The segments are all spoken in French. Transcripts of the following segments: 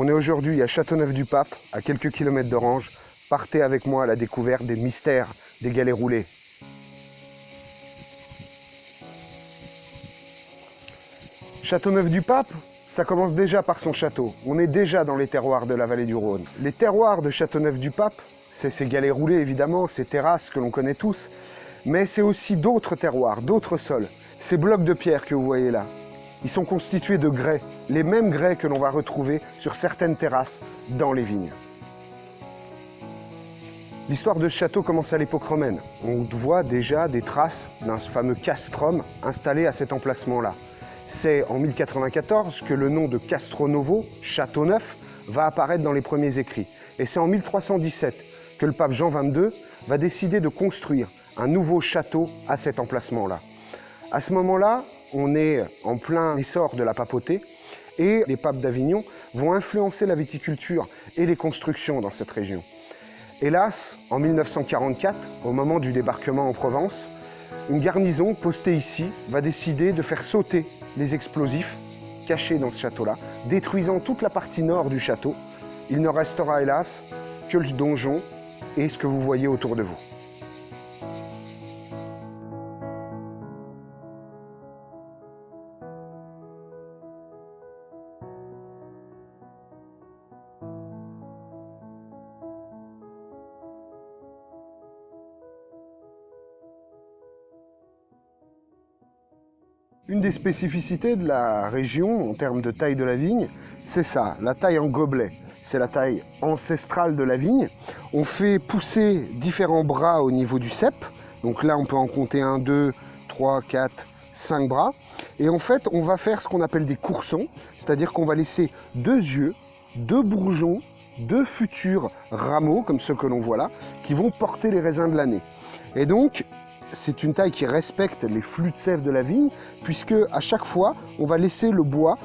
On est aujourd'hui à Châteauneuf-du-Pape, à quelques kilomètres d'Orange. Partez avec moi à la découverte des mystères des galets roulés. Châteauneuf-du-Pape, ça commence déjà par son château. On est déjà dans les terroirs de la vallée du Rhône. Les terroirs de Châteauneuf-du-Pape, c'est ces galets roulés évidemment, ces terrasses que l'on connaît tous, mais c'est aussi d'autres terroirs, d'autres sols. Ces blocs de pierre que vous voyez là, ils sont constitués de grès, les mêmes grès que l'on va retrouver sur certaines terrasses dans les vignes. L'histoire de ce château commence à l'époque romaine. On voit déjà des traces d'un fameux castrum installé à cet emplacement-là. C'est en 1094 que le nom de Castronovo, Châteauneuf, va apparaître dans les premiers écrits. Et c'est en 1317 que le pape Jean XXII va décider de construire un nouveau château à cet emplacement-là. À ce moment-là, on est en plein essor de la papauté et les papes d'Avignon vont influencer la viticulture et les constructions dans cette région. Hélas, en 1944, au moment du débarquement en Provence, une garnison postée ici va décider de faire sauter les explosifs cachés dans ce château-là, détruisant toute la partie nord du château. Il ne restera hélas que le donjon et ce que vous voyez autour de vous. Une des spécificités de la région en termes de taille de la vigne, c'est ça, la taille en gobelet. C'est la taille ancestrale de la vigne. On fait pousser différents bras au niveau du cep. Donc là, on peut en compter 1, 2, 3, 4, 5 bras. Et en fait, on va faire ce qu'on appelle des coursons, c'est-à-dire qu'on va laisser 2 yeux, 2 bourgeons, 2 futurs rameaux, comme ceux que l'on voit là, qui vont porter les raisins de l'année. Et donc, c'est une taille qui respecte les flux de sève de la vigne, puisque à chaque fois, on va laisser le bois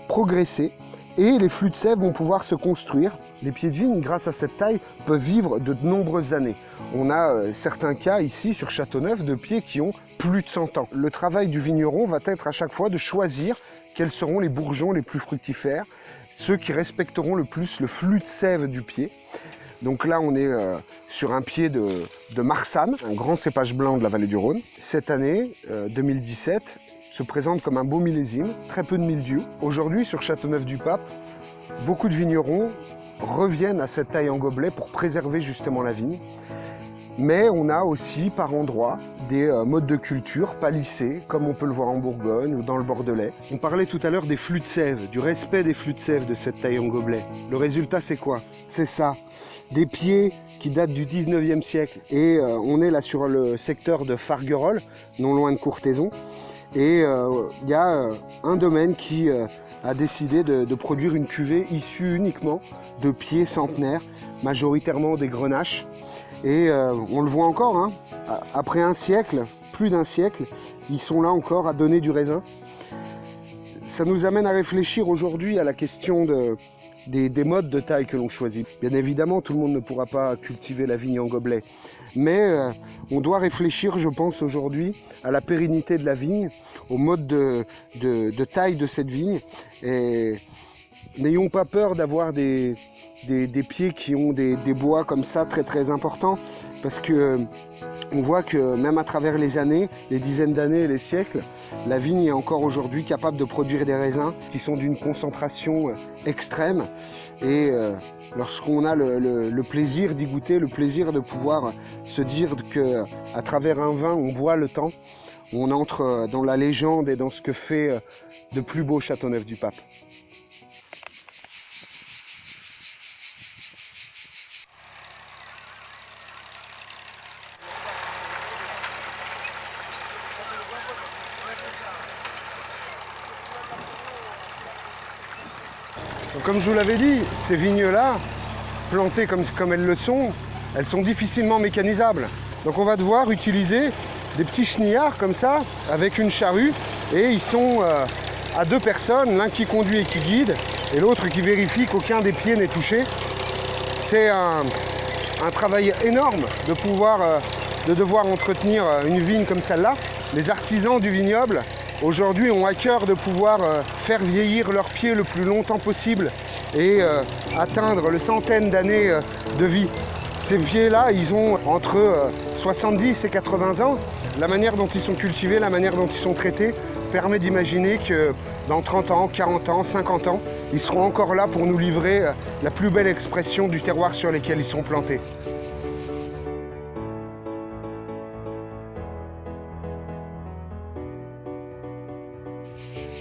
progresser et les flux de sève vont pouvoir se construire. Les pieds de vigne, grâce à cette taille, peuvent vivre de nombreuses années. On a certains cas ici sur Châteauneuf de pieds qui ont plus de 100 ans. Le travail du vigneron va être à chaque fois de choisir quels seront les bourgeons les plus fructifères, ceux qui respecteront le plus le flux de sève du pied. Donc là, on est sur un pied de Marsanne, un grand cépage blanc de la vallée du Rhône. Cette année, 2017, se présente comme un beau millésime, très peu de mildiou. Aujourd'hui, sur Châteauneuf-du-Pape, beaucoup de vignerons reviennent à cette taille en gobelet pour préserver justement la vigne. Mais on a aussi par endroits des modes de culture palissés, comme on peut le voir en Bourgogne ou dans le Bordelais. On parlait tout à l'heure des flux de sève, du respect des flux de sève de cette taille en gobelet. Le résultat, c'est quoi? C'est ça. Des pieds qui datent du 19e siècle. Et on est là sur le secteur de Farguerolles, non loin de Courthézon. Et il y a un domaine qui a décidé de produire une cuvée issue uniquement de pieds centenaires, majoritairement des grenaches. Et on le voit encore, hein, après un siècle, plus d'un siècle, ils sont là encore à donner du raisin. Ça nous amène à réfléchir aujourd'hui à la question des modes de taille que l'on choisit. Bien évidemment, tout le monde ne pourra pas cultiver la vigne en gobelet, mais on doit réfléchir, je pense, aujourd'hui à la pérennité de la vigne, au mode de taille de cette vigne. Et n'ayons pas peur d'avoir des pieds qui ont des bois comme ça très très importants, parce que on voit que même à travers les années, les dizaines d'années et les siècles, la vigne est encore aujourd'hui capable de produire des raisins qui sont d'une concentration extrême. Et lorsqu'on a le plaisir d'y goûter, le plaisir de pouvoir se dire qu'à travers un vin, on boit le temps, on entre dans la légende et dans ce que fait de plus beau Châteauneuf-du-Pape. Donc, comme je vous l'avais dit, ces vignes-là, plantées comme elles le sont, elles sont difficilement mécanisables. Donc on va devoir utiliser des petits chenillards comme ça, avec une charrue, et ils sont à 2 personnes, l'un qui conduit et qui guide, et l'autre qui vérifie qu'aucun des pieds n'est touché. C'est un travail énorme de devoir entretenir une vigne comme celle-là. Les artisans du vignoble aujourd'hui ont à cœur de pouvoir faire vieillir leurs pieds le plus longtemps possible et atteindre le centaine d'années de vie. Ces pieds-là, ils ont entre 70 et 80 ans. La manière dont ils sont cultivés, la manière dont ils sont traités permet d'imaginer que dans 30 ans, 40 ans, 50 ans, ils seront encore là pour nous livrer la plus belle expression du terroir sur lequel ils sont plantés.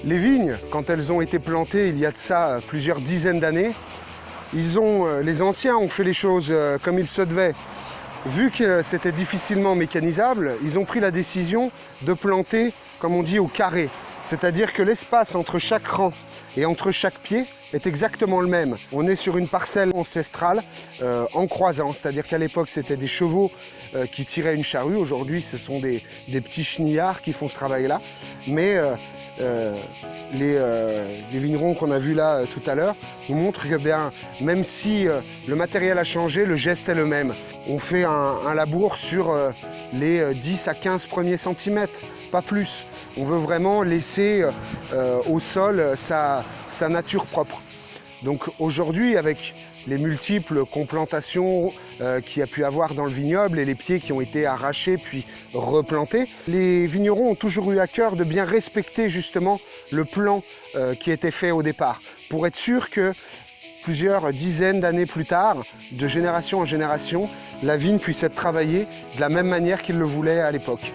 Les vignes, quand elles ont été plantées il y a de ça plusieurs dizaines d'années, les anciens ont fait les choses comme il se devait. Vu que c'était difficilement mécanisable, ils ont pris la décision de planter, comme on dit, au carré. C'est-à-dire que l'espace entre chaque rang et entre chaque pied est exactement le même. On est sur une parcelle ancestrale en croisant, c'est-à-dire qu'à l'époque c'était des chevaux qui tiraient une charrue. Aujourd'hui ce sont des petits chenillards qui font ce travail-là. Mais les vignerons qu'on a vus là tout à l'heure nous montrent que bien, même si le matériel a changé, le geste est le même. On fait un labour sur les 10 à 15 premiers centimètres, pas plus. On veut vraiment laisser au sol sa nature propre. Donc aujourd'hui, avec les multiples complantations qu'il y a pu avoir dans le vignoble et les pieds qui ont été arrachés puis replantés, les vignerons ont toujours eu à cœur de bien respecter justement le plan qui était fait au départ, pour être sûr que plusieurs dizaines d'années plus tard, de génération en génération, la vigne puisse être travaillée de la même manière qu'ils le voulaient à l'époque.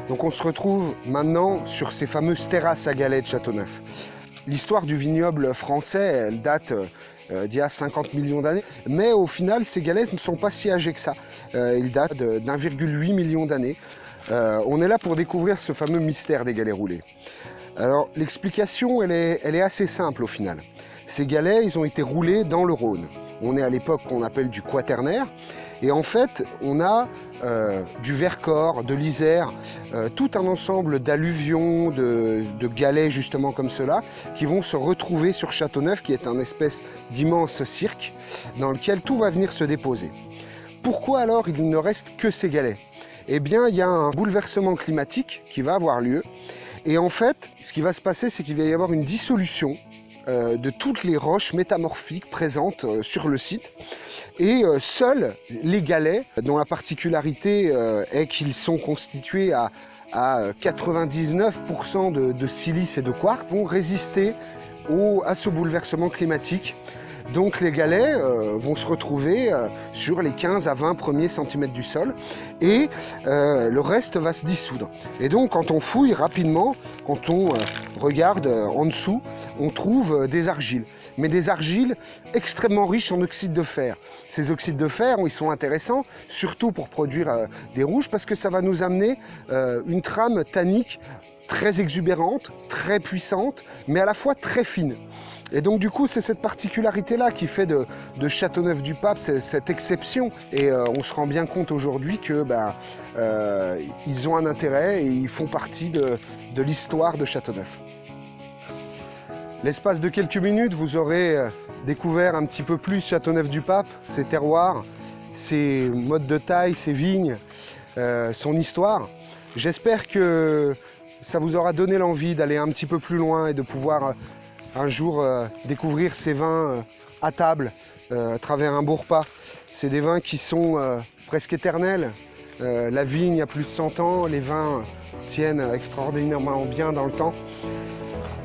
Donc on se retrouve maintenant sur ces fameuses terrasses à galets de Châteauneuf. L'histoire du vignoble français, elle date d'il y a 50 millions d'années, mais au final ces galets ne sont pas si âgés que ça. Ils datent d'1,8 million d'années. On est là pour découvrir ce fameux mystère des galets roulés. Alors l'explication, elle est assez simple au final. Ces galets, ils ont été roulés dans le Rhône. On est à l'époque qu'on appelle du Quaternaire. Et en fait, on a du Vercors, de l'Isère, tout un ensemble d'alluvions, de galets justement comme cela, qui vont se retrouver sur Châteauneuf, qui est un espèce d'immense cirque dans lequel tout va venir se déposer. Pourquoi alors il ne reste que ces galets? Eh bien, il y a un bouleversement climatique qui va avoir lieu. Et en fait, ce qui va se passer, c'est qu'il va y avoir une dissolution de toutes les roches métamorphiques présentes sur le site. Et seuls les galets, dont la particularité est qu'ils sont constitués à 99% de silice et de quartz, vont résister à ce bouleversement climatique. Donc les galets vont se retrouver sur les 15 à 20 premiers centimètres du sol et le reste va se dissoudre. Et donc quand on fouille rapidement, quand on regarde en dessous, on trouve des argiles. Mais des argiles extrêmement riches en oxyde de fer. Ces oxydes de fer, ils sont intéressants, surtout pour produire des rouges, parce que ça va nous amener une trame tannique très exubérante, très puissante, mais à la fois très fine. Et donc du coup, c'est cette particularité-là qui fait de Châteauneuf-du-Pape cette exception. Et on se rend bien compte aujourd'hui que ils ont un intérêt et ils font partie de l'histoire de Châteauneuf. L'espace de quelques minutes, vous aurez découvert un petit peu plus Châteauneuf-du-Pape, ses terroirs, ses modes de taille, ses vignes, son histoire. J'espère que ça vous aura donné l'envie d'aller un petit peu plus loin et de pouvoir un jour découvrir ces vins à table, à travers un beau repas. C'est des vins qui sont presque éternels. La vigne a plus de 100 ans, les vins tiennent extraordinairement bien dans le temps.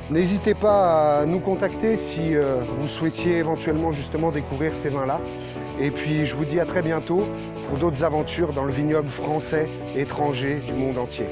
N'hésitez pas à nous contacter si vous souhaitiez éventuellement justement découvrir ces vins-là. Et puis je vous dis à très bientôt pour d'autres aventures dans le vignoble français et étranger du monde entier.